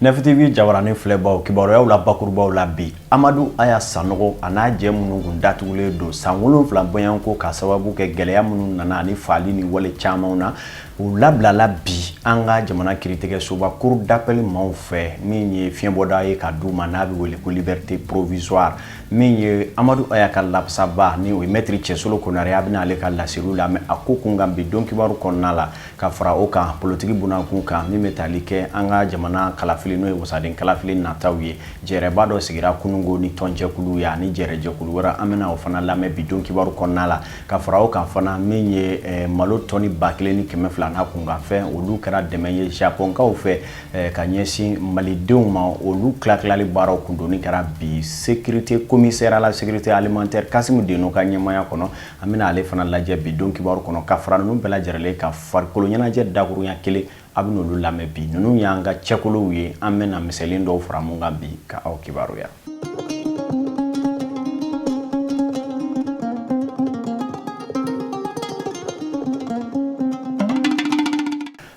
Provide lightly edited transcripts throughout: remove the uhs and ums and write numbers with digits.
Neftivi jawarani filɛbaw kibaruyaw la bakurubaw la bi Amadu Aya Sanogo a n'a jɛ minnu kun datugulen don san 7 bɔɲanko ka sababu kɛ gɛlɛya minnu nana ani faali ni wale camanw na u labilala bi an ka jamana kiiritigɛsoba cour d'appel maaw fɛ min ye fiɲɛbɔda ye ka d'u ma n'a bɛ wele ko liberté provisoire min ye Amadu Aya ka lapsaba ni o ye maître Cɛsolo Konare a bɛna ale ka laseliw la mais a ko kun kan bi don kibaru kɔnɔna la ka fara o kan politiki bunakun kan min bɛ tali kɛ an ka jamana kalafili n'o ye wasaden kalafili nataw ye jɛrɛba dɔ sigira kunungo ni tɔnjɛkulu ye ani jɛrɛjɛkulu wɛrɛ an bɛna o fana lamɛn bi don kibaru kɔnɔna la ka fara o kan fana min ye malo tɔni 1,200 n'a kunkanfɛn olu kɛra dɛmɛ ye japonkaw fɛ ka ɲɛsin malidenw ma olu tilatilali baaraw kundoni kɛra bi sécurité commissaire à la sécurité alimentaire Kasimu Deno ka ɲɛmaya kɔnɔ an bɛna ale fana lajɛ bi don kibaru kɔnɔ ka fara ninnu bɛɛ lajɛlen ka farikolo ɲɛnajɛ dakurunya kelen a bɛ n'olu lamɛn bi ninnu y'an ka cɛkolow ye an bɛna misɛlin dɔw fara mun kan bi ka aw kibaruya.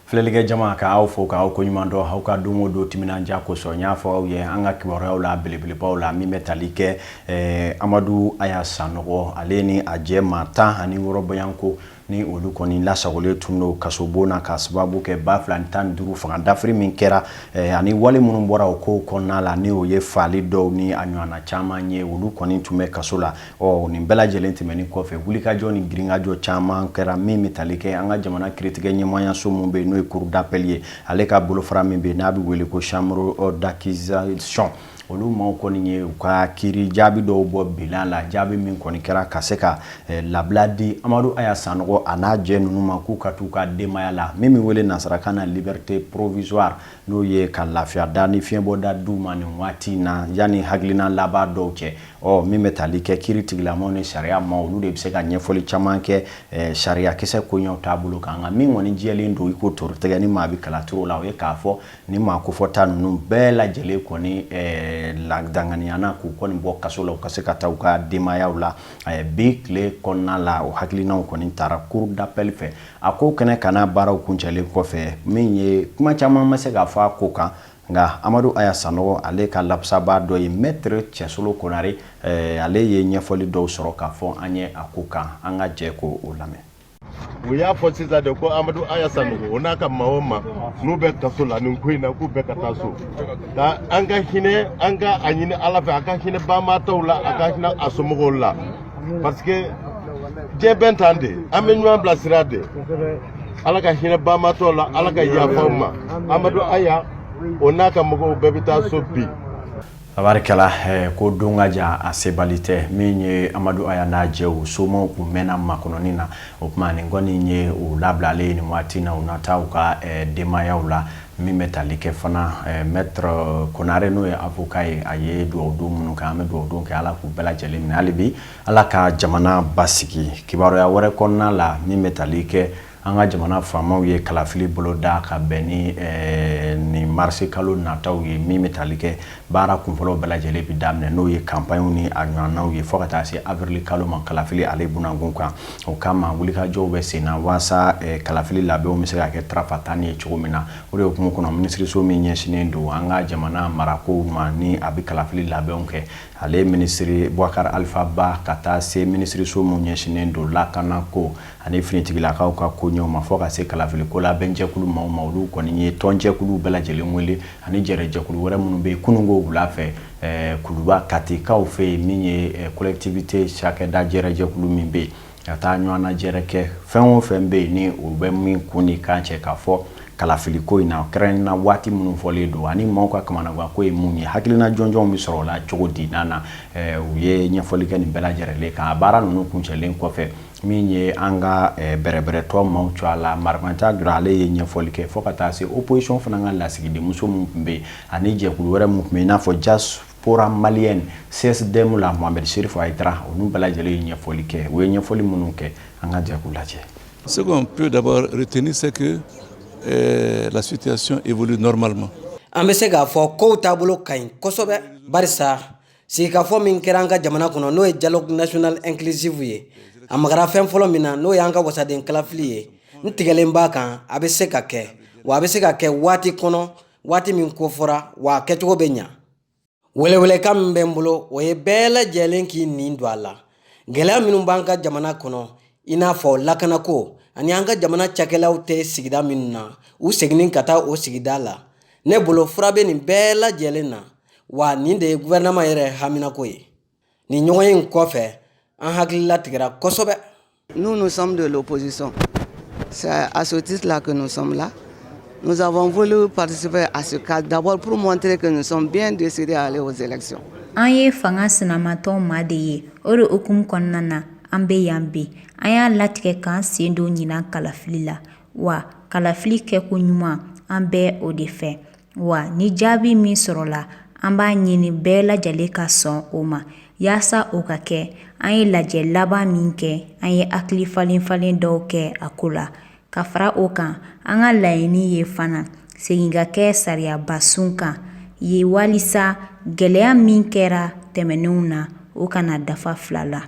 Filɛlikɛ jama ka aw fo ka aw ko ɲuman dɔn aw ka don o don timinanja kosɔn n y'a fɔ aw ye an ka kibaruyaw la belebelebaw la min bɛ tali kɛ Amadu Aya Sanogo ale ni a jɛ maa 10 ani 6 bɔɲanko ni olu kɔni lasagolen tun don kasobon na ka sababu kɛ 2015 fanga dafiri min kɛra ani wale minnu bɔra o kow kɔnɔna la ni o ye faali dɔw ni a ɲɔgɔnna caman ye olu kɔni tun bɛ kaso la nin bɛɛ lajɛlen tɛmɛnen kɔfɛ wulikajɔ ni girinkajɔ caman kɛra min bɛ tali kɛ an ka jamana kiiritigɛ ɲɛmayaso min bɛ yen n'o ye cour d'appel ye ale ka bolofara min bɛ yen n'a bɛ wele ko chambre d'accusation olu maaw kɔni ye u ka kiiri jaabi dɔw bɔ bilan la jaabi min kɔni kɛra ka se ka labila di Amadu Aya Sanogo a n'a jɛ ninnu ma k'u ka t'u ka denbaya la min bɛ wele nansarakan na liberté provisoire n'o ye ka lafiya da ni fiɲɛbɔda d'u ma nin waati na yanni hakilina laban dɔw cɛ min bɛ tali kɛ kiiri tigilamaw ni sariya ma olu de bɛ se ka ɲɛfɔli caman kɛ sariya kisɛ koɲɛw taabolo kan nka min kɔni jɛlen don i ko torotɛgɛ ni maa bɛ kalaturu la o ye k'a fɔ ni maa kofɔta ninnu bɛɛ lajɛlen kɔni danganiyana k'u kɔni bɔ kaso la u ka se ka taa u ka denbayaw la bi tile kɔnɔna la o hakilinaw kɔni taara cour d'appel fɛ a ko kɛnɛ kana baaraw kuncɛlen kɔfɛ min ye kuma caman ma se ka fɔ a ko kan nka Amadu Aya Sanogo ale ka lapsaba dɔ ye maître Cɛsolo Konare ale ye ɲɛfɔli dɔw sɔrɔ k'a fɔ an ye a ko kan an ka jɛ ko o lamɛn. U y'a fɔ sisan de ko Amadu Aya Sanogo o n'a ka maa o maa n'u bɛ kaso la nin ko in na k'u bɛɛ ka taa so ka an ka hinɛ an ka a ɲini Ala fɛ a ka hinɛ banbaatɔw la a ka hinɛ a somɔgɔw la parce que diɲɛ bɛɛ t'an de an bɛ ɲɔgɔn bilasira de Ala ka hinɛ banbaatɔw la Ala ka yafa u ma Amadu Aya o n'a ka mɔgɔw bɛɛ bɛ taa so bi. Tabarikala ko don ka ja a sebali tɛ min ye Amadu Aya n'a jɛw somɔgɔw kun mɛnna makɔnɔni na o tuma nin kɔni ye u labilalen nin waati na u na taa u ka denbayaw la min bɛ tali kɛ fana maître Konare n'o ye avocat ye a ye dugawu don minnu kɛ an bɛ dugawu don kɛ Ala k'u bɛɛ lajɛlen minɛ hali bi Ala ka jamana basigi kibaruya wɛrɛ kɔnɔna la min bɛ tali kɛ an ka jamana faamaw ye kalafili bolo da ka bɛn ni ni marisi kalo nataw ye min bɛ tali kɛ baara kunfɔlɔw bɛɛ lajɛlen bi daminɛ n'o ye campagne ni a ɲɔgɔnnaw ye fo ka taa se avril kalo ma kalafili ale bunakun kan o kama wulikajɔw bɛ sen na walasa kalafili labɛnw bɛ se ka kɛ tarafatani ye cogo min na o de hukumu kɔnɔ minisiriso min ɲɛsinnen don an ka jamana marakow ma ni a bɛ kalafili labɛnw kɛ ale minisiri Boubacar Alpha Ba ka taa se minisiriso min ɲɛsinnen don lakanako ani finitigilakaw ka koɲɛw ma fo ka se kalafili ko labɛnjɛkulu maaw ma olu kɔni ye tɔnjɛkulu bɛɛ lajɛlen wele ani jɛrɛjɛkulu wɛrɛ minnu bɛ yen kunungo wula fɛ Kuluba Katikaw fɛ yen min ye collectivité cakɛda jɛrɛjɛkulu min bɛ yen ka taa ɲɔgɔnna jɛrɛ kɛ fɛn o fɛn bɛ yen ni o bɛ min kun ni kan cɛ k'a fɔ kalafili ko in na kɛrɛnkɛrɛnna waati minnu fɔlen don ani maaw ka kamanagan ko ye mun ye hakilina jɔnjɔnw bɛ sɔrɔ o la cogo di na u ye ɲɛfɔli kɛ nin bɛɛ lajɛlen kan a baara ninnu kuncɛlen kɔfɛ min ye an ka bɛrɛbɛrɛtɔ maaw cɔ a la Marimata Dura ale ye ɲɛfɔli kɛ fo ka taa se opposition fana ka lasigidenmuso minnu tun bɛ yen ani jɛkulu wɛrɛ minnu tun bɛ yen i n'a fɔ diaspora malienne CSDM la Mohamed Chérif Aïdara olu bɛɛ lajɛlen ye ɲɛfɔli kɛ u ye ɲɛfɔli minnu kɛ an ka jɛ k'u lajɛ. Ce qu'on peut d'abord retenir c'est que la situation évolue normalement. An bɛ se k'a fɔ kow taabolo ka ɲi kosɛbɛ barisa sigikafɔ min kɛra an ka jamana kɔnɔ n'o ye dialogue national inclusive ye a magara fɛn fɔlɔ min na n'o y'an ka wasaden kalafili ye n tigɛlen b'a kan a bɛ se ka kɛ wa a bɛ se ka kɛ waati kɔnɔ waati min ko fɔra wa kɛcogo bɛ ɲa. Welewelekan min bɛ n bolo o ye bɛɛ lajɛlen k'i nin don a la. Gɛlɛya minnu b'an ka jamana kɔnɔ i n'a fɔ lakanako ani an ka jamana cakɛlaw tɛ sigida minnu na u seginin ka taa o sigida la. Ne bolo fura bɛ nin bɛɛ lajɛlen na wa nin de ye gouvernement yɛrɛ haminako ye. Nin ɲɔgɔn ye in kɔfɛ an hakilila tigɛra kosɛbɛ. Nous sommes de l'opposition. C'est à ce titre-là que nous sommes là. Nous avons voulu participer à ce cadre d'abord pour montrer que nous sommes bien décidés à aller aux élections. An ye fanga sinamatɔ ma de ye o de hukumu kɔnɔna na an bɛ yan bi an y'a latigɛ k'an sen don ɲinan kalafili la wa kalafili kɛko ɲuman an bɛ o de fɛ wa ni jaabi min sɔrɔla an b'a ɲini bɛɛ lajɛlen ka sɔn o ma yaasa o ka kɛ an ye lajɛ laban min kɛ an ye hakili falen dɔw kɛ a ko la ka fara o kan an ka laɲini ye fana segin ka kɛ sariyabasun kan ye walisa gɛlɛya min kɛra tɛmɛnenw na o kana dafa fila la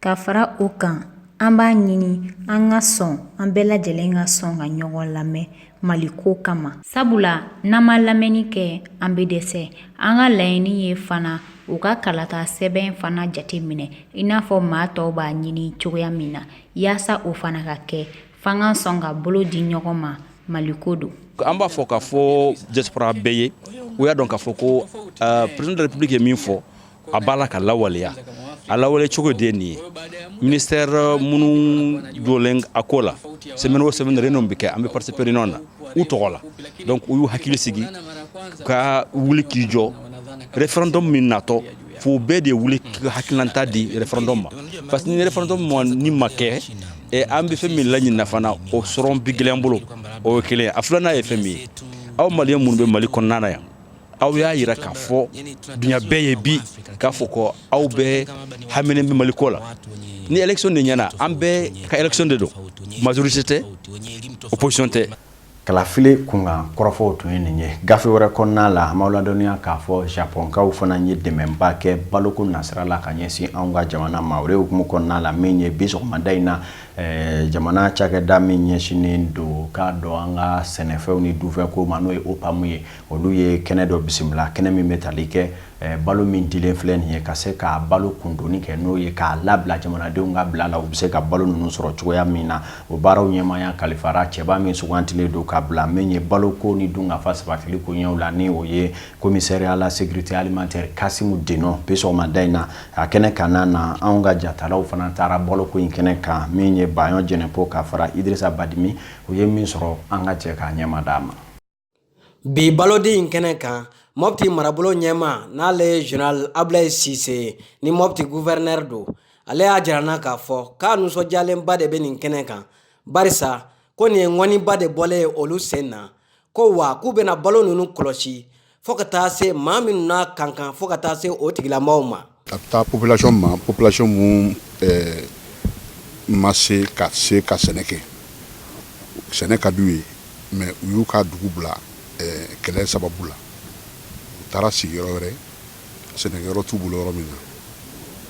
ka fara o kan an b'a ɲini an ka sɔn an bɛɛ lajɛlen ka sɔn ka ɲɔgɔn lamɛn maliko kama sabula n'an ma lamɛnni kɛ an bɛ dɛsɛ an ka laɲini ye fana u ka kalata sɛbɛn fana jate minɛ i n'a fɔ maa tɔw b'a ɲini cogoya min na yaasa o fana ka kɛ f'an ka sɔn ka bolo di ɲɔgɔn ma maliko don. An b'a fɔ k'a fɔ diaspora bɛɛ ye u y'a dɔn k'a fɔ ko président de la république ye min fɔ a b'a la ka lawaleya a lawale cogo de ye nin ye ministère minnu jɔlen a ko la semaine o semaine réunion bɛ kɛ an bɛ participer réunion na u tɔgɔ la donc u y'u hakili sigi ka wuli k'i jɔ référendum min natɔ fo bɛɛ de wuli hakilanta di référendum ma parce que ni référendum ni ma kɛ an bɛ fɛn min laɲinina fana o sɔrɔ bi gɛlɛn bolo o ye kelen a filanan ye fɛn min ye aw maliyɛn minnu bɛ Mali kɔnɔna na yan aw y'a yira k'a fɔ dunya bɛɛ ye bi k'a fɔ ko aw bɛɛ haminen bɛ Mali ko la ni élection de ɲɛna an bɛɛ ka élection de don majorité tɛ opposition tɛ. Kalafili kunga kɔrɔfɔw tun ye nin ye gafe wɛrɛ kɔnɔna la an b'aw ladɔnniya k'a fɔ Japonkaw fana ye dɛmɛba kɛ baloko nasira la ka ɲɛsin anw ka jamana ma o de hukumu kɔnɔna la min ye bi sɔgɔmada in na jamana cakɛda min ɲɛsinen don k'a dɔn an ka sɛnɛfɛnw ni dufɛnko ma n'o ye OPAM ye olu ye kɛnɛ dɔ bisimila kɛnɛ min bɛ tali kɛ balo min dilen filɛ nin ye ka se ka balo kundoni kɛ n'o ye k'a labila jamanadenw ka bila la u bɛ se ka balo ninnu sɔrɔ cogoya min na o baaraw ɲɛmaaya kalifara cɛba min sugantilen don ka bila min ye baloko ni dunkafa sabatili ko ɲɛw la ni o ye commissaire à la sécurité alimentaire Kasimu Deno bi sɔgɔmada in na a kɛnɛ kan na anw ka jatalaw fana taara baloko in kɛnɛ kan min ye Bayon Jɛnɛpo ka fara Idrissa Badimi o ye min sɔrɔ an ka cɛ k'a ɲɛma d'a ma. Bi balodi in kɛnɛ kan Mopti marabolo ɲɛma n'ale ye Général Ablaye Cissé ni Mopti gouverneur do ale y'a jirana k'a fɔ k'a nisɔndiyalenba de bɛ nin kɛnɛ kan barisa ko nin ye ŋɔniba de bɔlen ye olu sen na ko wa k'u bɛna balo ninnu kɔlɔsi fo ka taa se maa minnu n'a kankan fo ka taa se o tigilamɔgɔw ma. Ka taa population ma population mun ma se ka sɛnɛ kɛ sɛnɛ ka d'u ye mais u y'u ka dugu bila kɛlɛ sababu la u taara sigi yɔrɔ wɛrɛ sɛnɛkɛyɔrɔ t'u bolo yɔrɔ min na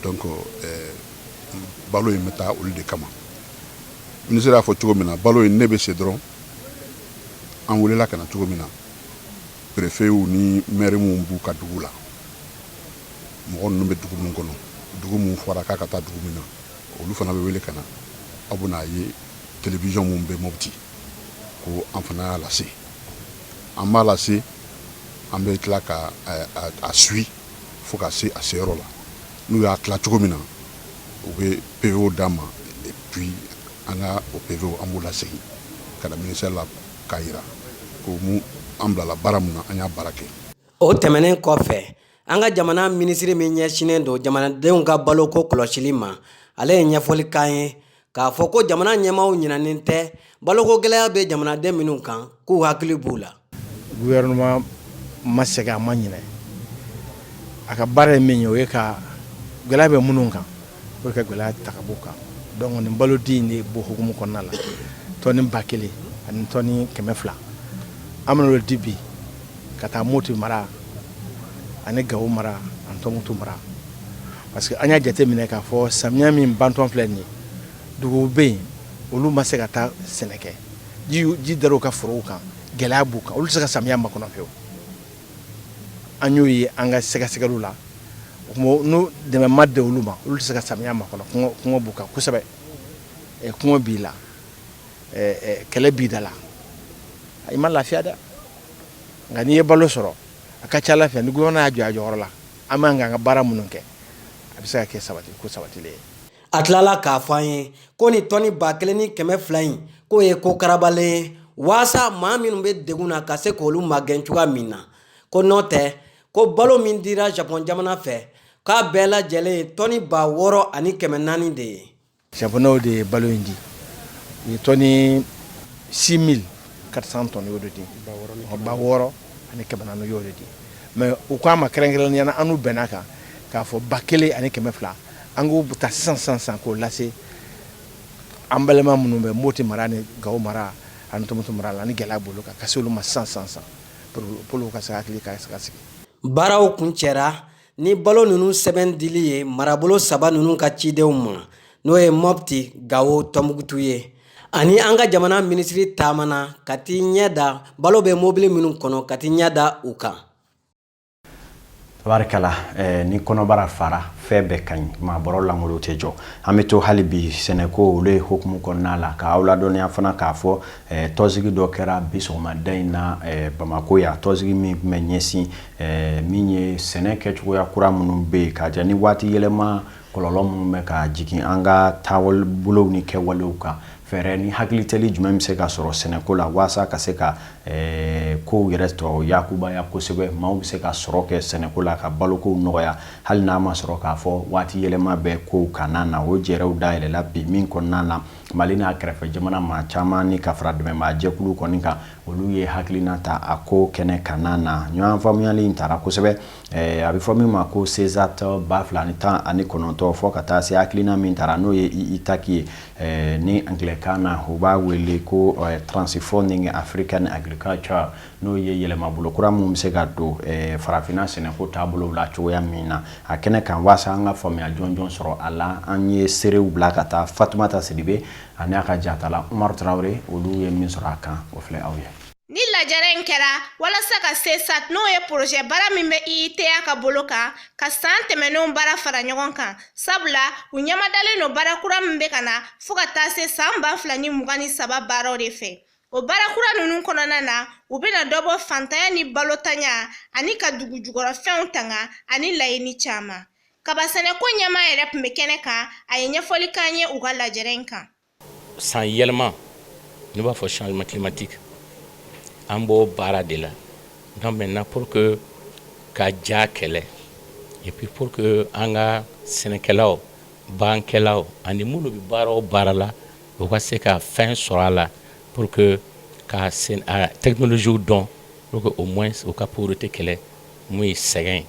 donc balo in bɛ taa olu de kama ministre y'a fɔ cogo min na balo in ne bɛ se dɔrɔn an welela ka na cogo min na préfet ni maire mun b'u ka dugu la mɔgɔ ninnu bɛ dugu mun kɔnɔ dugu mun fɔra k'a ka taa dugu min na olu fana bɛ wele ka na aw bɛna ye télévision mun bɛ Mopti ko an fana y'a lase an b'a lase an bɛ tila ka a suit fo ka se a seyɔrɔ la n'u y'a tila cogo min na u bɛ PV d'a ma et puis an ka o PV an b'u lasegin ka na ministère la k'a yira ko mun an bilala baara mun na an y'a baara kɛ. O tɛmɛnen kɔfɛ an ka jamana minisiri min ɲɛsinen don jamanadenw ka baloko kɔlɔsili ma ale ye ɲɛfɔli k'an ye k'a fɔ ko jamana ɲɛmaaw ɲinanen tɛ baloko gɛlɛya bɛ jamanaden minnu kan k'u hakili b'u la. Gouvernement ma segin a ma ɲinɛ a ka baara ye min ye o ye ka gɛlɛya bɛ minnu kan o ka gɛlɛya ta ka bɔ kan donc nin balo di in de bɔ hukumu kɔnɔna la tɔni 1000 ani tɔni 200 an bɛna di bi ka taa Mopti mara ani Gawo mara ani Tɔnbukutu mara parce que an y'a jate minɛ k'a fɔ samiya min bantɔn filɛ nin ye duguw bɛ yen olu ma se ka taa sɛnɛ kɛ ji dar'u ka forow kan gɛlɛya b'u kan olu tɛ se ka samiya makɔnɔ pewu an y'o ye an ka sɛgɛsɛgɛliw la n'u dɛmɛ ma de olu ma olu tɛ se ka samiya makɔnɔ kɔngɔ b'u kan kosɛbɛ kɔngɔ b'i la kɛlɛ b'i da la i ma lafiya dɛ nka n'i ye balo sɔrɔ a ka ca Ala fɛ ni gouvernement y'a jɔ a jɔyɔrɔ la an b'an ka baara minnu kɛ a bɛ se ka kɛ ko sabatilen ye. A tilala k'a fɔ an ye ko ni tɔni 1200 in k'o ye ko karabalen ye waasa maa minnu bɛ degun na ka se k'olu magɛn cogoya min na ko n'o tɛ ko balo min dira Japon jamana fɛ k'a bɛɛ lajɛlen ye tɔni 6400 de ye. Japonɛw de ye balo in di u ye tɔni 6400 tonnes y'o de di 6400 y'o de di mais u ko an ma kɛrɛnkɛrɛnnenya la an n'u bɛnna kan k'a fɔ 1200 an k'o ta sisan k'o lase an balima minnu bɛ Moti mara ni Gawo mara ani Tombouctou mara la ni gɛlɛya bolo kan ka se olu ma sisan pour ka se hakili ka se ka sigi. Baaraw kun cɛra ni balo ninnu sɛbɛn dili ye marabolo 3 ninnu ka cidenw ma n'o ye Mopti, Gawo, Tombouctou ye ani an ka jamana minisiri taamana ka t'i ɲɛ da balo bɛ mobili minnu kɔnɔ ka t'i ɲɛ da u kan. Tabarikala ni kɔnɔbara fara fɛn bɛɛ ka ɲi maa bɔrɔ langolo tɛ jɔ an bɛ to hali bi sɛnɛko olu ye hukumu kɔnɔna la k'aw ladɔnniya fana k'a fɔ tɔnsigi dɔ kɛra bi sɔgɔmada in na Bamako ya tɔnsigi min tun bɛ ɲɛsin min ye sɛnɛ kɛcogoya kura minnu bɛ yen k'a jɛ ni waati yɛlɛma kɔlɔlɔ minnu bɛ ka jigin an ka taabolow ni kɛwalew kan fɛɛrɛ ni hakilitɛli jumɛn bɛ se ka sɔrɔ sɛnɛko la waasa ka se ka kow yɛrɛ tɔ yakubaya kosɛbɛ maaw bɛ se ka sɔrɔ kɛ sɛnɛko la ka balokow nɔgɔya hali n'a ma sɔrɔ k'a fɔ waati yɛlɛma bɛ kow kanna na o jɛrɛw dayɛlɛla bi min kɔnɔna na Mali n'a kɛrɛfɛ jamana maa caman ni ka fara dɛmɛbaa jɛkulu kɔni kan olu ye hakilina ta a ko kɛnɛ kanna na ɲɔgɔn faamuyali in taara kosɛbɛ a bɛ fɔ min ma ko CESAT 2019 fɔ ka taa se hakilina min taara n'o ye ITAC ye ni anglɛkan na u b'a wele ko Transforming African Agriculture n'o ye yɛlɛma bolo kura mun bɛ se ka don farafinna sɛnɛko taabolo la cogoya min na a kɛnɛ kan waasa an ka faamuya jɔnjɔn sɔrɔ a la an ye serew bila ka taa Fatumata Sidibe ani a ka jatala Umaru Traore olu ye min sɔrɔ a kan o filɛ aw ye. Ni lajɛrɛ in kɛra walasa ka CESAT n'o ye projet baara min bɛ IITA ka bolo kan ka san tɛmɛnenw baara fara ɲɔgɔn kan sabula u ɲamadalen no baara kura min bɛ ka na fo ka taa se san 2023 baaraw de fɛ. O baara kura ninnu kɔnɔna na u bɛna dɔ bɔ fantanya ni balotanya ani ka dugu jukɔrɔfɛnw tanga ani laɲini caman. Kaba sɛnɛko ɲɛmaa yɛrɛ tun bɛ kɛnɛ kan a ye ɲɛfɔli k'an ye u ka lajɛrɛ in kan. San yɛlɛma ne b'a fɔ changement climatique an b'o baara de la donc maintenant pour que ka ja kɛlɛ et puis pour que an ka sɛnɛkɛlaw bagankɛlaw ani minnu bɛ baara o baara la u ka se ka fɛn sɔrɔ a la pour que ka technologie dɔn pour que au moins u ka pauvreté kɛlɛ mun ye sɛgɛn.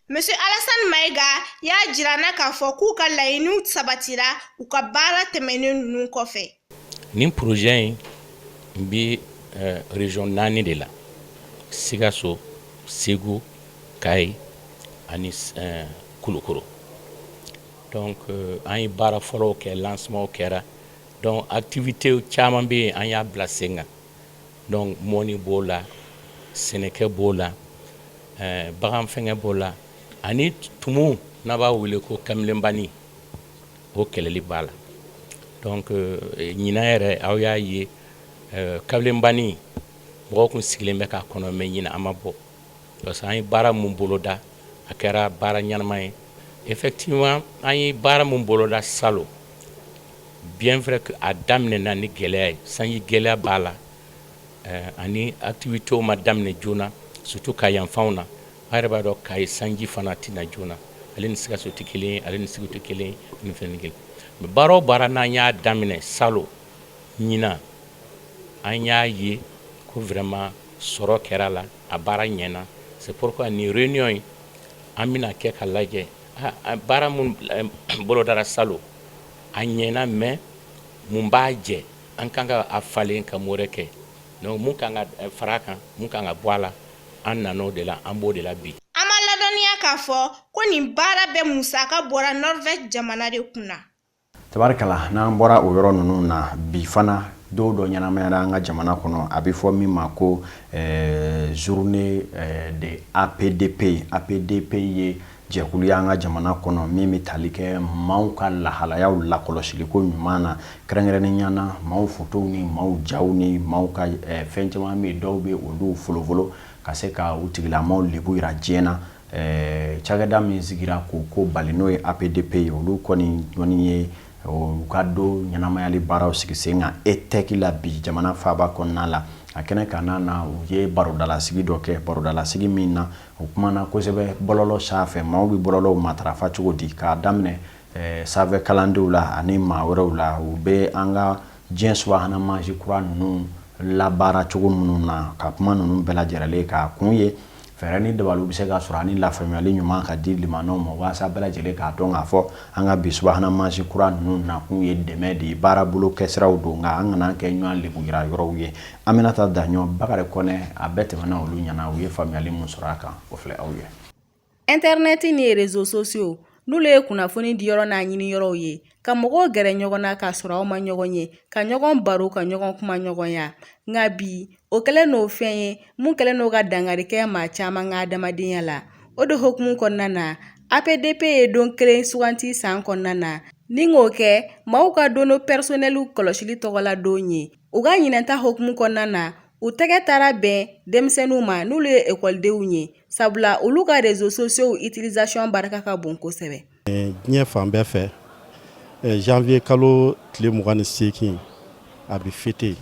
Monsieur Alassane Maïga y'a jirana k'a fɔ k'u ka laɲiniw sabatira u ka baara tɛmɛnen ninnu kɔfɛ. Nin projet in bi région 4 de la Sikaso, Segu, Kayi ani Kulukoro. Donc an ye baara fɔlɔw kɛ lancement kɛra donc activité caman bɛ yen an y'a bila sen kan donc mɔni b'o la sɛnɛkɛ b'o la bagan fɛngɛ b'o la ani tumu n'a b'a wele ko kamilenbani o kɛlɛli b'a la donc ɲinan yɛrɛ aw y'a ye kamilenbani mɔgɔw kun sigilen bɛ k'a kɔnɔ mais ɲinan an ma bɔ parce que an ye baara mun boloda a kɛra baara ɲɛnama ye effectivement an ye baara mun boloda salo bien vrai que a daminɛna ni gɛlɛya ye sanji gɛlɛya b'a la ani activités ma daminɛ joona surtout ka yanfanw na a yɛrɛ b'a dɔn Kayi sanji fana tɛna joona ale ni Sikaso tɛ kelen ye ale ni Segu tɛ kelen ye ni fɛn ni kelen mais baara o baara n'an y'a daminɛ salo ɲinan an y'a ye ko vraiment sɔrɔ kɛra la a baara ɲɛna c'est pourquoi ni réunion in an bɛna kɛ ka lajɛ baara mun bolodara salo a ɲɛna mais mun b'a jɛ an kan ka a falen ka mɔrɛ kɛ donc mun kan ka fara kan mun kan ka bɔ a la an nan'o de la an b'o de la bi. An ma ladɔnniya k'a fɔ ko nin baara bɛɛ musaka bɔra Norvège jamana de kunna. Tabarikala n'an bɔra o yɔrɔ ninnu na bi fana do do ɲɛnamaya an ka jamana kɔnɔ a bɛ fɔ min ma ko journée de APDP ye jɛkulu y'an ka jamana kɔnɔ min bɛ tali kɛ maaw ka lahalayaw lakɔlɔsiliko ɲuman na kɛrɛnkɛrɛnnenya na maaw fotow ni maaw jaw ni maaw ka fɛn caman bɛ dɔw bɛ olu folofolo ka se ka u tigilamaw lebu yira diɲɛ na cakɛda min sigira ko bali n'o ye APDP ye olu kɔni jɔni ye u ka do ɲɛnamayali baaraw sigi sen kan ETEC la bi jamana faaba kɔnɔna la a kɛnɛ kan na u ye barodalasigi dɔ kɛ barodalasigi min na u kumana kosɛbɛ bɔlɔlɔ sanfɛ maaw bɛ bɔlɔlɔw matarafa cogo di k'a daminɛ sanfɛ kalandenw la ani maa wɛrɛw la u bɛ an ka diɲɛ subahana mansi kura ninnu labaara cogo minnu na ka kuma ninnu bɛɛ lajɛlen k'a kun ye fɛɛrɛ ni dabaliw bɛ se ka sɔrɔ ani lafaamuyali ɲuman ka di limanaw ma walasa bɛɛ lajɛlen k'a dɔn k'a fɔ an ka bi subahana mansi kura ninnu nakun ye dɛmɛ de ye baarabolo kɛsiraw don nka an kana kɛ ɲɔgɔn lebu yira yɔrɔw ye Aminata Daɲɔ Bakari Kɔnɛ a bɛɛ tɛmɛna olu ɲɛna u ye faamuyali mun sɔrɔ a kan o filɛ aw ye. Internet ni réseaux sociaux n'olu ye kunnafoni di yɔrɔ n'a ɲini yɔrɔw ye ka mɔgɔw gɛrɛ ɲɔgɔn na k'a sɔrɔ aw ma ɲɔgɔn ye ka ɲɔgɔn baro ka ɲɔgɔn kuma ɲɔgɔnya nka bi o kɛlen n'o fɛn ye mun kɛlen n'o ka dangari kɛ maa caman ka adamadenya la o de hokumu kɔnɔna na APDP ye don kelen suganti san kɔnɔna na ni k'o kɛ maaw ka dono personnel kɔlɔsili tɔgɔla don ye u ka ɲinɛta hokumu kɔnɔna na u tɛgɛ taara bɛn denmisɛnninw ma n'olu ye ekɔlidenw ye sabula olu ka réseaux sociaux utilisation barika ka bon kosɛbɛ. Diɲɛ fan bɛɛ fɛ janvier kalo tile 28 a bɛ fêter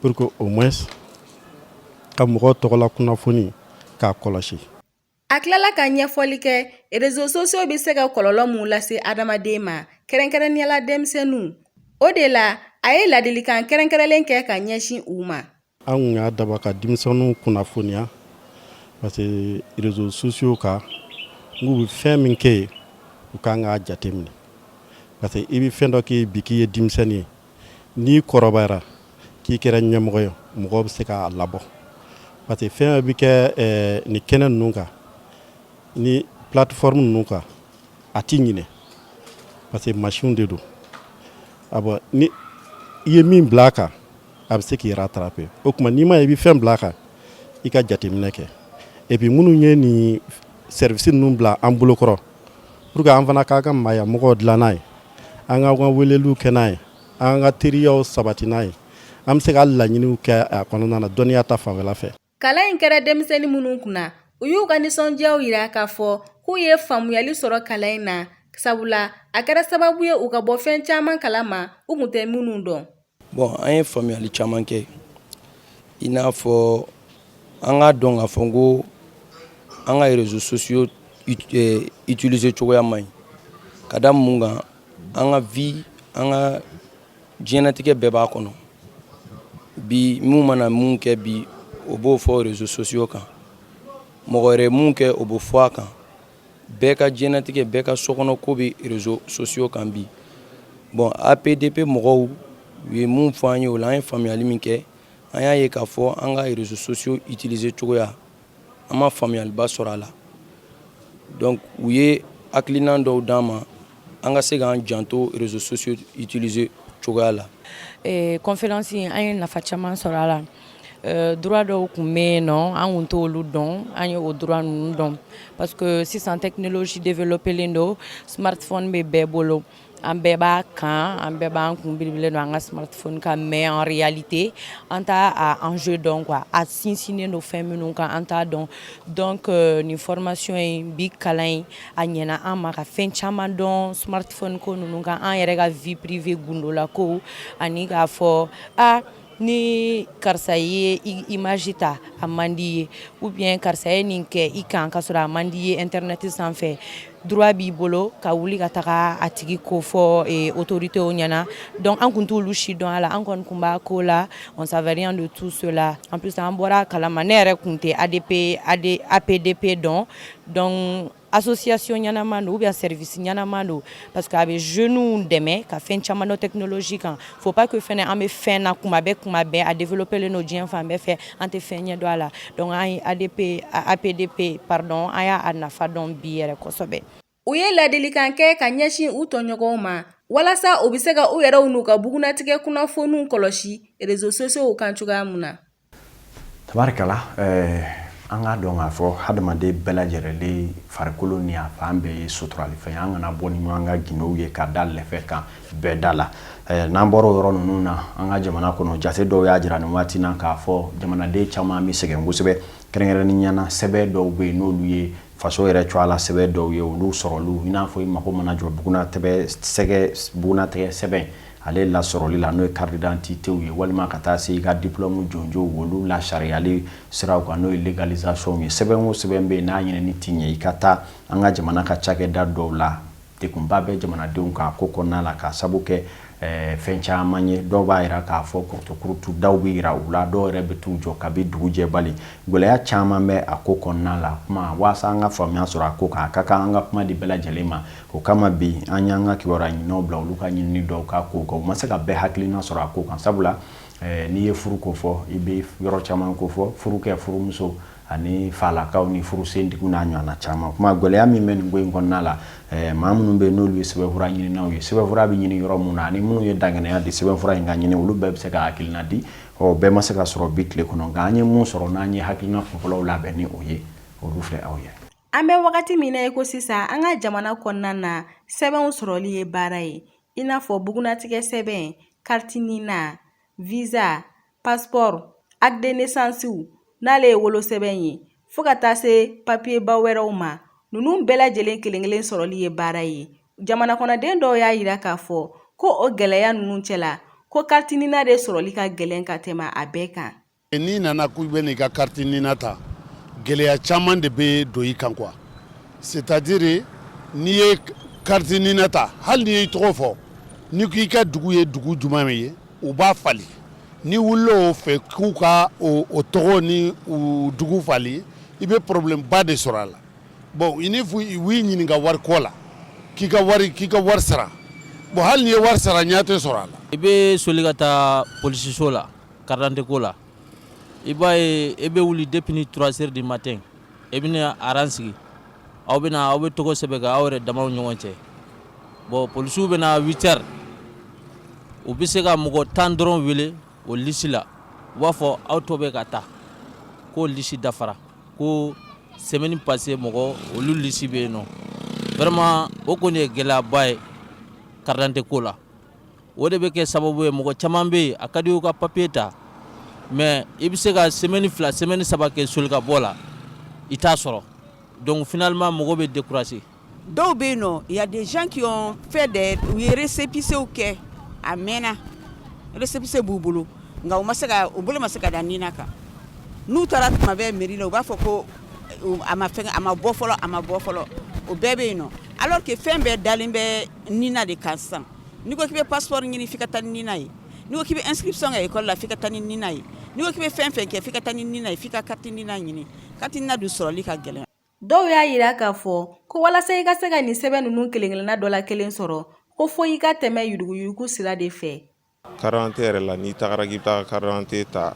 pour que au moins ka mɔgɔw tɔgɔla kunnafoni k'a kɔlɔsi. A tilala ka ɲɛfɔli kɛ réseaux sociaux bɛ se ka kɔlɔlɔ mun lase adamaden ma kɛrɛnkɛrɛnniyala denmisɛnninw o de la a ye ladilikan kɛrɛnkɛrɛnlen kɛ ka ɲɛsin u ma. An kun y'a daba ka denmisɛnninw kunnafoniya parce que réseaux sociaux kan n'u bɛ fɛn min kɛ yen u kan k'a jateminɛ parce que i bɛ fɛn dɔ kɛ bi k'i ye denmisɛnnin ye n'i kɔrɔbayara k'i kɛra ɲɛmɔgɔ ye mɔgɔw bɛ se k'a labɔ parce que fɛn bɛ kɛ ni kɛnɛ ninnu kan ni plateforme ninnu kan a t'i ɲinɛ parce que machine de don ni i ye min bila a kan a bɛ se k'i rattraper o tuma n'i ma ye i bɛ fɛn bila a kan i ka jateminɛ kɛ et puis minnu ye nin service ninnu bila an bolokɔrɔ pour que an fana k'a ka maaya mɔgɔw dilan n'a ye an ka weleliw kɛ n'a ye an ka teriyaw sabati n'a ye an bɛ se ka laɲiniw kɛ a kɔnɔna na dɔnniya ta fanfɛla fɛ. Kalan in kɛra denmisɛnnin minnu kunna u y'u ka nisɔndiyaw yira k'a fɔ k'u ye faamuyali sɔrɔ kalan in na sabula a kɛra sababu ye u ka bɔ fɛn caman kalama u kun tɛ minnu dɔn. Bon an ye faamuyali caman kɛ i n'a fɔ an ka dɔn k'a fɔ ko an ka réseaux sociaux utiliser cogoya man ɲi ka da mun kan an ka vie an ka diɲɛnatigɛ bɛɛ b'a kɔnɔ bi mun mana mun kɛ bi o b'o fɔ réseaux sociaux kan mɔgɔ wɛrɛ mun kɛ o b'o fɔ a kan bɛɛ ka diɲɛnatigɛ bɛɛ ka sokɔnɔ ko bɛ réseaux sociaux kan bi bon APDP mɔgɔw u ye mun fɔ an ye o la an ye faamuyali min kɛ an y'a ye k'a fɔ an ka réseaux sociaux utiliser cogoya an ma faamuyaliba sɔrɔ a la donc u ye hakilina dɔw d'an ma an ka se k'an janto réseaux sociaux utiliser cogoya la. Conférence in an ye nafa caman sɔrɔ a la droit dɔw kun bɛ yen nɔ an kun t'olu dɔn an ye o droit ninnu dɔn parce que sisan technologie développelen don smartphone bɛ bɛɛ bolo an bɛɛ b'a kan an bɛɛ b'an kun biribilen don an ka smartphone kan mais en réalité an t'a a enjeu dɔn quoi a sinsinnen don fɛn minnu kan an t'a dɔn donc ni formation in bi kalan in a ɲɛna an ma ka fɛn caman dɔn smartphone ko ninnu kan an yɛrɛ ka vie privée gundola ko ani k'a fɔ ni karisa ye image ta a man di ye ou bien karisa ye nin kɛ i kan ka sɔrɔ a man di ye internet sanfɛ droit b'i bolo ka wuli ka taga a tigi ko fɔ autorité o ɲɛna donc an kun t'olu si dɔn a la an kɔni kun b'a ko la on savait rien de tout cela en plus an bɔra kalama ne yɛrɛ kun tɛ APDP dɔn donc association ɲɛnaman don ou bien service ɲɛnaman don parce que a bɛ jeunes dɛmɛ ka fɛn caman dɔn technologie kan faut pas que fɛnɛ an bɛ fɛn na kuma bɛɛ a développer no diɲɛ fan bɛɛ fɛ an tɛ fɛn ɲɛ dɔn a la donc an ye APDP pardon an y'a nafa dɔn bi yɛrɛ kosɛbɛ. u ye ladilikan kɛ ka ɲɛsin u tɔɲɔgɔnw ma walasa u bɛ se ka u yɛrɛw n'u ka bugunatigɛ kunnafoniw kɔlɔsi réseaux sociaux kan cogoya mun na. Tabarikala an ka dɔn k'a fɔ hadamaden bɛɛ lajɛlen farikolo ni a fan bɛɛ ye suturali fɛn ye. An kana bɔ ni ɲɔgɔn ka ginɛw ye ka da lɛfɛ kan bɛɛ da la. N'an bɔra o yɔrɔ ninnu na an ka jamana kɔnɔ jate dɔw y'a jira nin waati na k'a fɔ jamanaden caman bɛ sɛgɛn kosɛbɛ. Kɛrɛnkɛrɛnnenya na sɛbɛn dɔw bɛ yen n'olu ye faso yɛrɛ cɔ a la sɛbɛn dɔw ye olu sɔrɔlu i n'a fɔ i mago mana jɔ bugunatigɛ sɛbɛn ale lasɔrɔli la n'o ye carte d'identité ye walima ka taa se i ka diplôme jɔnjɔw olu la sariyali siraw kan n'o ye légalisation ye. Sɛbɛn o sɛbɛn bɛ yen n'a ɲinini t'i ɲɛ i ka taa an ka jamana ka cakɛda dɔw la dekunba bɛ jamanadenw kan ko kɔnɔna la ka sabu kɛ fɛn caman ye. Dɔw b'a yira k'a fɔ kurutu daw bɛ yira u la dɔw yɛrɛ bɛ t'u jɔ kabi dugu jɛ bali. Gɛlɛya caman bɛ a ko kɔnɔna la kuma waasa an ka faamuya sɔrɔ a ko kan a ka kan an ka kuma di bɛɛ lajɛlen ma. O kama bi an y'an ka kibaruya ɲininaw bila olu ka ɲinini dɔw ka ko kan u ma se ka bɛɛ hakilina sɔrɔ a ko kan sabula n'i ye furu ko fɔ i bɛ yɔrɔ caman ko fɔ furu kɛ furumuso ani falakaw ni furusentigiw n'a ɲɔgɔnna caman. Kuma gɛlɛya min bɛ nin ko in kɔnɔna la maa minnu bɛ yen n'olu ye sɛbɛnfura ɲininaw ye sɛbɛnfura bɛ ɲini yɔrɔ mun na ani minnu ye dangɛnɛya di sɛbɛnfura in ka ɲini olu bɛɛ bɛ se ka hakilina di bɛɛ ma se ka sɔrɔ bi tile kɔnɔ nka an ye mun sɔrɔ n'an ye hakilina kunfɔlɔw labɛn ni o ye olu filɛ aw ye. An bɛ wagati min na ko sisan an ka jamana kɔnɔna na sɛbɛnw sɔrɔli ye baara ye i n'a fɔ bugunatigɛ sɛbɛn, carte nina, visa, passeport, acte de naissance n'ale ye wolo sɛbɛn ye fo ka taa se papier ba wɛrɛw ma ninnu bɛɛ lajɛlen kelen-kelen sɔrɔli ye baara ye. Jamana kɔnɔden dɔw y'a yira k'a fɔ ko o gɛlɛya ninnu cɛla ko carte nina de sɔrɔli ka gɛlɛn ka tɛmɛ a bɛɛ kan. N'i nana k'u bɛ n'i ka carte nina ta gɛlɛya caman de bɛ don i kan quoi. C'est-à-dire n'i ye carte nina ta hali n'i y'i tɔgɔ fɔ n'i ko i ka dugu ye dugu jumɛn min ye u b'a fali. Ni wulila o fɛ k'u ka o tɔgɔ ni u dugu fali i bɛ problème ba de sɔrɔ a la. Bon i ni u y'i ɲininka wari ko la k'i ka wari sara. Bon hali n'i ye wari sara ɲɛ tɛ sɔrɔ a la. I bɛ soli ka taa polisiso la carte d'identité ko la i b'a ye i bɛ wuli depuis ni 3 heures du matin i bɛna aran sigi aw bɛ tɔgɔ sɛbɛn ka aw yɛrɛ damaw ɲɔgɔn cɛ. Bon polisiw bɛna 8 heures u bɛ se ka mɔgɔ 10 dɔrɔn wele o lisi la u b'a fɔ aw tɔ bɛ ka taa ko lisi dafara ko semaine passée mɔgɔ olu lisi bɛ yen nɔ. Vraiment o kɔni ye gɛlɛyaba ye carte d'identité ko la. O de bɛ kɛ sababu ye mɔgɔ caman bɛ yen a ka di u ka papier ta mais i bɛ se ka semaine 2 semaine 3 kɛ soli ka bɔ la i t'a sɔrɔ donc finalement mɔgɔ bɛ décourager. Dɔw bɛ yen nɔ il y a des gens qui ont fait u ye récépissé kɛ a mɛnna récépissé b'u bolo nka u bolo ma se ka da nina kan n'u taara tuma bɛɛ mairie la u b'a fɔ ko a ma bɔ fɔlɔ o bɛɛ bɛ yen nɔ alors que fɛn bɛɛ dalen bɛ nina de kan sisan. N'i ko k'i bɛ passeport ɲini f'i ka taa ni nina ye n'i ko k'i bɛ inscription kɛ école la f'i ka taa ni nina ye n'i ko k'i bɛ fɛn kɛ f'i ka taa ni nina ye f'i ka carte nina ɲini carte nina dun sɔrɔli ka gɛlɛn. Dɔw y'a yira k'a fɔ ko walasa i ka se ka nin sɛbɛn ninnu kelen-kelenna dɔ la kelen sɔrɔ ko fo i ka tɛmɛ yuruguyurugu sira de fɛ. Carte d'identité yɛrɛ la n'i tagara k'i bɛ taa carte d'identité ta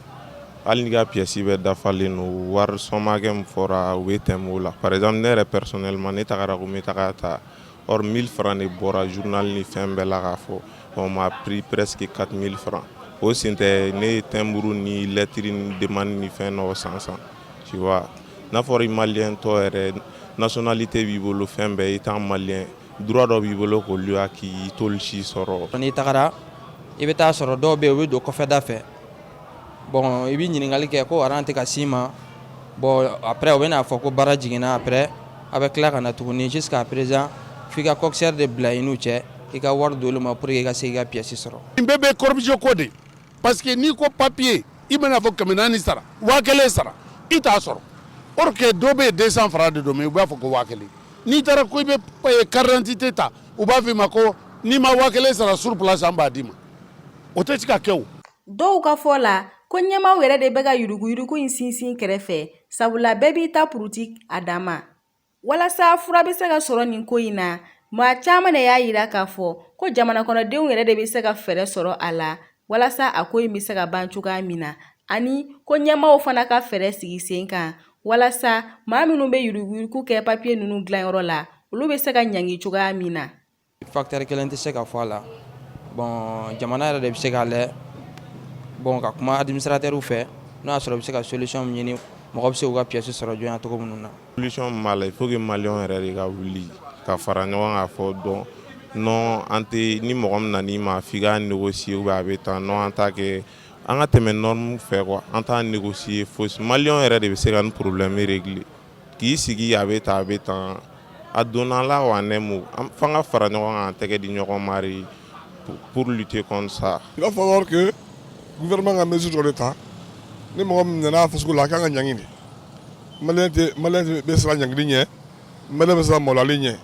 hali n'i ka pièce bɛɛ dafalen don wari sɔmakɛ min fɔra u bɛ tɛmɛ o la par exemple ne yɛrɛ personnellement ne tagara ko n bɛ taga ta or 1000 francs de bɔra journal ni fɛn bɛɛ la k'a fɔ on m'a pris presque 4000 francs o sen tɛ ne ye timbre ni lettre ni demande ni fɛn dɔw san tu vois n'a fɔra i malien tɔ yɛrɛ nationalité b'i bolo fɛn bɛɛ i t'an malien droit dɔ b'i bolo k'olu k'i t'olu si sɔrɔ. N'i tagara i bɛ taa sɔrɔ dɔw bɛ yen u bɛ don kɔfɛda fɛ bon i bɛ ɲininkali kɛ ko aran tɛ ka s'i ma bon après u bɛna fɔ ko baara jiginna après a bɛ tila ka na tuguni jusqu'à présent f'i ka commissaire de bila i n'u cɛ i ka wari d'olu ma pour que i ka se i ka pièce sɔrɔ. Nin bɛɛ bɛ corruption ko de parce que n'i ko papier i bɛna fɔ 400 sara 1000 sara i t'a sɔrɔ or que dɔ bɛ yen 200 francs de don mais u b'a fɔ ko 1000 n'i taara ko i bɛ carte d'identité ta u b'a f'i ma ko n'i ma 1000 sara sur place an b'a d'i ma o tɛ se ka kɛ o. Dɔw ka fɔ la ko ɲɛmaaw yɛrɛ de bɛ ka yuruguyurugu in sinsin kɛrɛfɛ sabula bɛɛ b'i ta puruti a dan ma. Walasa fura bɛ se ka sɔrɔ nin ko in na maa caman de y'a yira k'a fɔ ko jamana kɔnɔdenw yɛrɛ de bɛ se ka fɛɛrɛ sɔrɔ a la walasa a ko in bɛ se ka ban cogoya min na ani ko ɲɛmaaw fana ka fɛɛrɛ sigi sen kan walasa maa minnu bɛ yuruguyurugu kɛ papiye ninnu dilanyɔrɔ la olu bɛ se ka ɲangi cogoya min na. Facteur kelen tɛ se ka fɔ a la. Bon jamana yɛrɛ de bɛ se ka lɛ bon ka kuma administrateur fɛ n'o y'a sɔrɔ bɛ se ka solution min ɲini mɔgɔ bɛ se k'u ka pièce sɔrɔ joona cogo minnu na. Solution min b'a la il faut que maliyɛnw yɛrɛ de ka wuli ka fara ɲɔgɔn kan fɔ dɔn non an tɛ ni mɔgɔ min nan'i ma f'i ka négocier ou bien a bɛ tan non an t'a kɛ an ka tɛmɛ norme fɛ quoi an t'a négocier fosi maliyɛnw yɛrɛ de bɛ se ka nin problème régler k'i sigi a bɛ tan a donna la wa ne mo f'an ka fara ɲɔgɔn kan tɛgɛ di ɲɔgɔn ma pour lutter contre ça. Il va falloir que le gouvernement a mesure de l'État. Ni mɔgɔ min nana faso la a kan ka ɲangi de. Maliyɛn bɛ se ka ɲangili ɲɛ maliyɛn bɛ se ka maloyali ɲɛ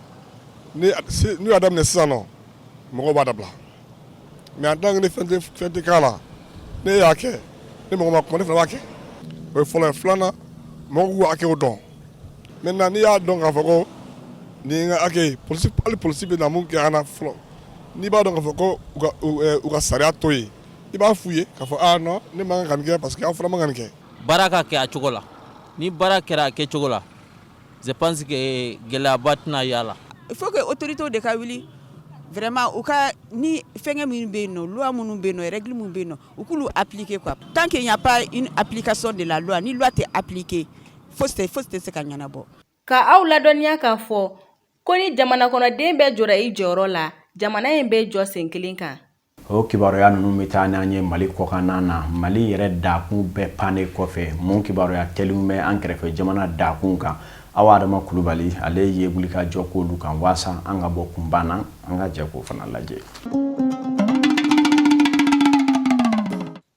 n'u y'a daminɛ sisan nɔ mɔgɔw b'a dabila mais en tant que ni fɛn tɛ k'a la ne y'a kɛ ni mɔgɔ ma kuma ne fana b'a kɛ o ye fɔlɔ ye filanan mɔgɔw k'u hakɛw dɔn maintenant n'i y'a dɔn k'a fɔ ko nin ye n ka hakɛ ye hali polisi bɛ na mun kɛ an na fɔlɔ n'i b'a dɔn k'a fɔ ko u ka sariya to yen i b'a f'u ye k'a fɔ non ne man kan ka nin kɛ parce que aw fana man kan nin kɛ. Baara ka kɛ a cogo la ni baara kɛra a kɛcogo la je pense que gɛlɛyaba tɛna y'a la. Il faut que autorités de ka wuli vraiment u ka ni fɛngɛ minnu bɛ yen nɔ loi minnu bɛ yen nɔ règle minnu bɛ yen nɔ u k'olu appliquer quoi tant qu'il n'y a pas une application de la loi ni loi tɛ appliquer fosi tɛ se ka ɲɛnabɔ. Ka aw ladɔnniya k'a fɔ ko ni jamana kɔnɔden bɛɛ jɔra i jɔyɔrɔ la jamana in bɛ jɔ sen kelen kan. O kibaruya ninnu bɛ taa n'an ye Mali kɔkanna na Mali yɛrɛ dakun bɛɛ pannen kɔfɛ mun kibaruya tɛliw bɛ an kɛrɛfɛ jamana dakun kan Awa Adama Kulubali ale ye wuli ka jɔ k'olu kan waasa an ka bɔ kunba na an ka jɛ k'o fana lajɛ.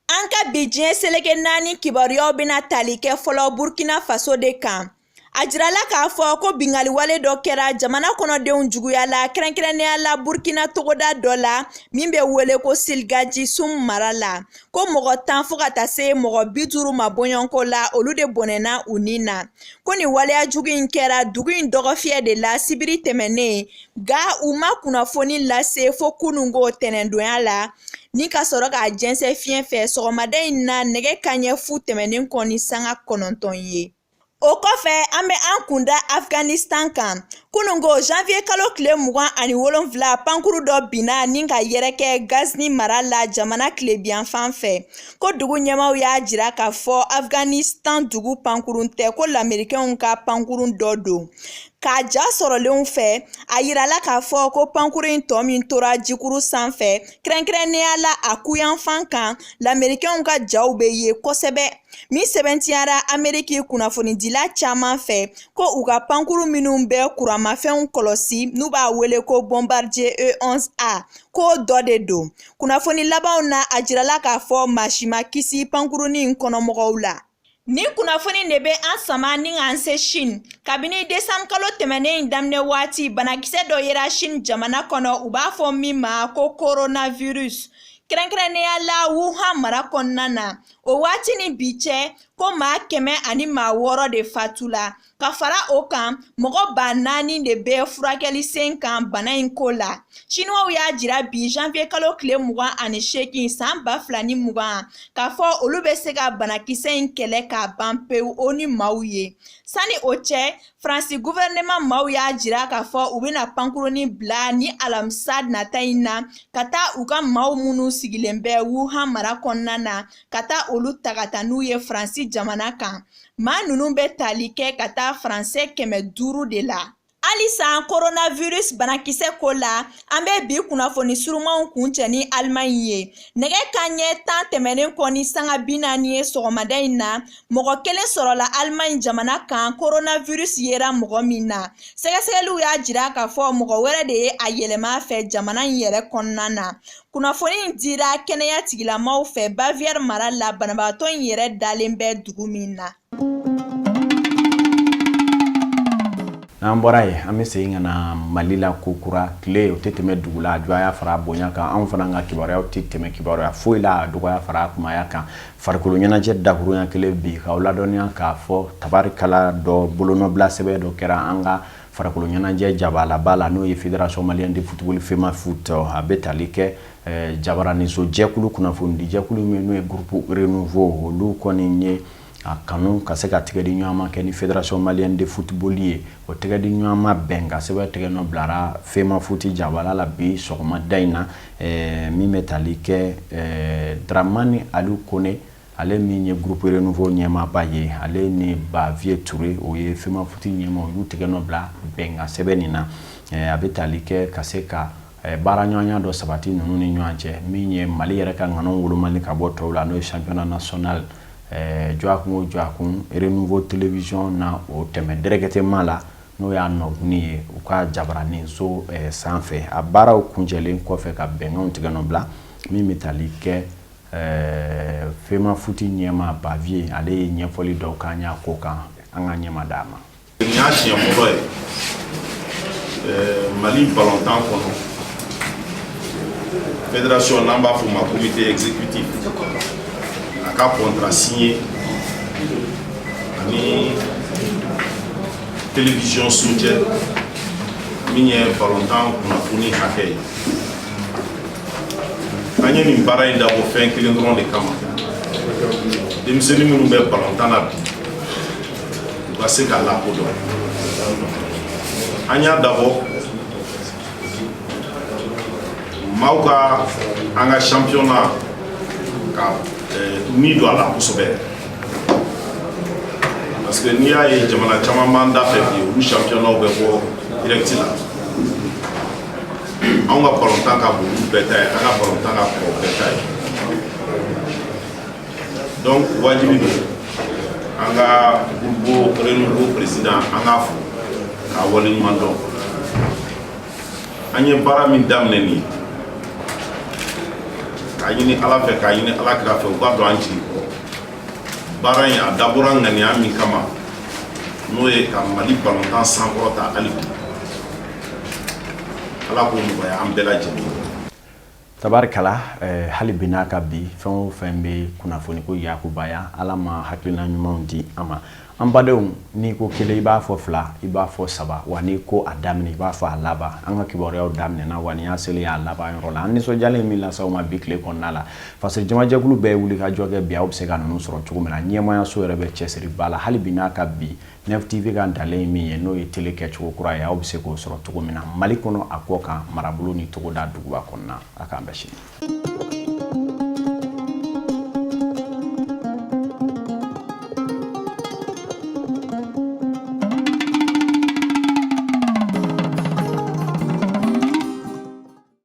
An ka bi diɲɛ seleke naani kibaruyaw bɛna tali kɛ fɔlɔ Burkina Faso de kan. A jirala k'a fɔ ko bingali wale dɔ kɛra jamana kɔnɔdenw juguya la kɛrɛnkɛrɛnnenya la Burkina togoda dɔ la min bɛ wele ko Silgaji Sum mara la ko mɔgɔ 10 fo ka taa se mɔgɔ 50 ma bɔɲɔnko la olu de bɔnɛna u ni na ko ni waleya jugu in kɛra dugu in dɔgɔfiyɛ de la sibiri tɛmɛnen ga u ma kunnafoni lase fo kunungo tɛnɛndonya la ni ka sɔrɔ k'a jɛnsɛ fiɲɛ fɛ sɔgɔmada in na nɛgɛ kaɲɛ fu tɛmɛnen kɔ ni sanga 9 ye. O kɔfɛ an bɛ an kunda Afghanistan kan kunungo janvier kalo tile 27 pankuru dɔ binna ni ka yɛrɛkɛ Ghazni mara la jamana tilebiyan fan fɛ ko dugu ɲɛmaw y'a jira k'a fɔ Afghanistan dugu pankurun tɛ ko lamɛrikɛnw ka pankurun dɔ don. K'a ja sɔrɔlenw fɛ a yirala k'a fɔ ko pankuru in tɔ min tora jikuru sanfɛ kɛrɛnkɛrɛnnenya la a kuyanfan kan lamɛrikɛnw ka jaw bɛ ye kosɛbɛ min sɛbɛntiyara Ameriki kunnafonidila caman fɛ ko u ka pankuru minnu bɛ kuramafɛnw kɔlɔsi n'u b'a wele ko Bombardier E11A ko dɔ de don kunnafoni labanw na a jirala k'a fɔ maasi ma kisi pankurunin kɔnɔmɔgɔw la. Ni kunnafoni de bɛ an sama ni an se Chine kabini décembre kalo tɛmɛnen daminɛ waati banakisɛ dɔ yera Chine jamana kɔnɔ u b'a fɔ min ma ko coronavirus kɛrɛnkɛrɛnnenya la Wuhan mara kɔnɔna na o waati ni bi cɛ ko maa 106 de fatula ka fara o kan mɔgɔ 4,000 de bɛ furakɛli sen kan bana in ko la. Chinois y'a jira bi janvier kalo tile 28 san 2020 k'a fɔ olu bɛ se ka banakisɛ in kɛlɛ k'a ban pewu o ni maaw ye. Sani o cɛ Faransi gouvernement maaw y'a jira k'a fɔ u bɛna pankurunin bila ni alamisa nata in na ka taa u ka maaw minnu sigilen bɛ Wuhan mara kɔnɔna na ka taa olu ta ka taa n'u ye Faransi jamana kan. Maa ninnu bɛ tali kɛ ka taa Faransɛ 500 de la. Halisa coronavirus banakisɛ ko la an bɛ bi kunnafoni surumanw kuncɛ ni Allemagne ye. Nɛgɛ kaɲɛ 10 tɛmɛnen kɔ ni sanga 40 ye sɔgɔmada in na mɔgɔ kelen sɔrɔla Allemagne jamana kan coronavirus yera mɔgɔ min na. Sɛgɛsɛgɛliw y'a jira k'a fɔ mɔgɔ wɛrɛ de ye a yɛlɛma fɛ jamana in yɛrɛ kɔnɔna na. Kunnafoni in dira kɛnɛya tigilamaw fɛ Bavière mara la banabaatɔ in yɛrɛ dalen bɛ dugu min na. N'an bɔra ye an bɛ segin ka na Mali la kokura tile o tɛ tɛmɛ dugu la a jɔya fara bonya kan anw fana ka kibaruyaw tɛ tɛmɛ kibaruya foyi la a dɔgɔya fara kumaya kan farikolo ɲɛnajɛ dakurunya kelen bi k'aw ladɔnniya k'a fɔ tabarikala dɔ bolonɔbila sɛbɛn dɔ kɛra an ka farikolo ɲɛnajɛ jabalaba la n'o ye Fédération Malienne de Football FEMAFOOT a bɛ tali kɛ jabaraniso jɛkulu kunnafonidi jɛkulu min n'o ye groupe Renouveau olu kɔni ye a kanu ka se ka tigɛ di ɲɔgɔn ma kɛ ni Fédération Malienne de Football ye o tigɛ di ɲɔgɔn ma bɛn ka sɛbɛn tigɛ nɔ bilara Fema Foot Jabala la bi sɔgɔmada in na min bɛ tali kɛ Dramani Aliou Kone ale min ye groupe Renouveau ɲɛmaaba ye ale ni Bavier Touré o ye Fema Foot ɲɛma olu tigɛ nɔ bila bɛn ka sɛbɛn nin na a bɛ tali kɛ ka se ka baara ɲɔgɔnya dɔ sabati ninnu ni ɲɔgɔn cɛ min ye Mali yɛrɛ ka ŋanɔn wolomali ka bɔ tɔw la n'o ye championnat national Joakun Renouveau Télévision na o tɛmɛ dɛrɛkɛtɛma la n'o y'a nɔguni ye u ka jabaraninso sanfɛ a baaraw kuncɛlen kɔfɛ ka bɛnkanw tigɛ nɔ bila min bɛ tali kɛ Fema Foot ɲɛma Bavier ale ye ɲɛfɔli dɔw k'an y'a ko kan an ka ɲɛma d'a ma. N y'a siɲɛ fɔlɔ ye Mali balontan kɔnɔ fédération n'an b'a fɔ o ma comité exécutif a ka contrat signé ani télévision so cɛ min ye balontan kunnafoni hakɛ ye an ye nin baara in dabɔ fɛn kelen dɔrɔn de kama denmisɛnnin minnu bɛ balontan na bi u ka se ka lakodɔn an y'a dabɔ maaw ka an ka championnat ka ni don a la kosɛbɛ parce que n'i y'a ye jamana caman b'an da fɛ bi olu championnat bɛ bɔ direct la anw ka balontan ka bon olu bɛɛ ta ye an ka balontan ka kɔrɔ bɛɛ ta ye donc wajibi don an ka groupe Renouveau président an k'a fo k'a waleɲuman dɔn an ye baara min daminɛ nin ye k'a ɲini Ala fɛ k'a ɲini Ala kira fɛ u ka don an jigi kɔrɔ baara in a dabɔra ŋaniya min kama n'o ye ka Mali balontan sankɔrɔta hali bi Ala k'o nɔgɔya an bɛɛ lajɛlen tabarikala hali bi n'a ka bi fɛn o fɛn bɛ kunnafoni ko yakubaya Ala ma hakilina ɲumanw di an ma an badenw n'i ko kelen i b'a fɔ fila i b'a fɔ saba wa n'i ko a daminɛ i b'a fɔ a laban an ka kibaruyaw daminɛna wa ni y'a selen y'a laban yɔrɔ la an nisɔndiyalen min lasaw ma bi tile kɔnɔna la parce que jamajɛkulu bɛɛ wuli ka jɔ kɛ bi aw bɛ se ka ninnu sɔrɔ cogo min na ɲɛmaayaso yɛrɛ bɛ cɛsiri ba la hali bi n'a ka bi Nef TV ka dalen min ye n'o ye télé kɛcogo kura ye aw bɛ se k'o sɔrɔ cogo min na Mali kɔnɔ a kɔ kan marabolo ni togoda duguba kɔnɔna a k'an bɛɛ sini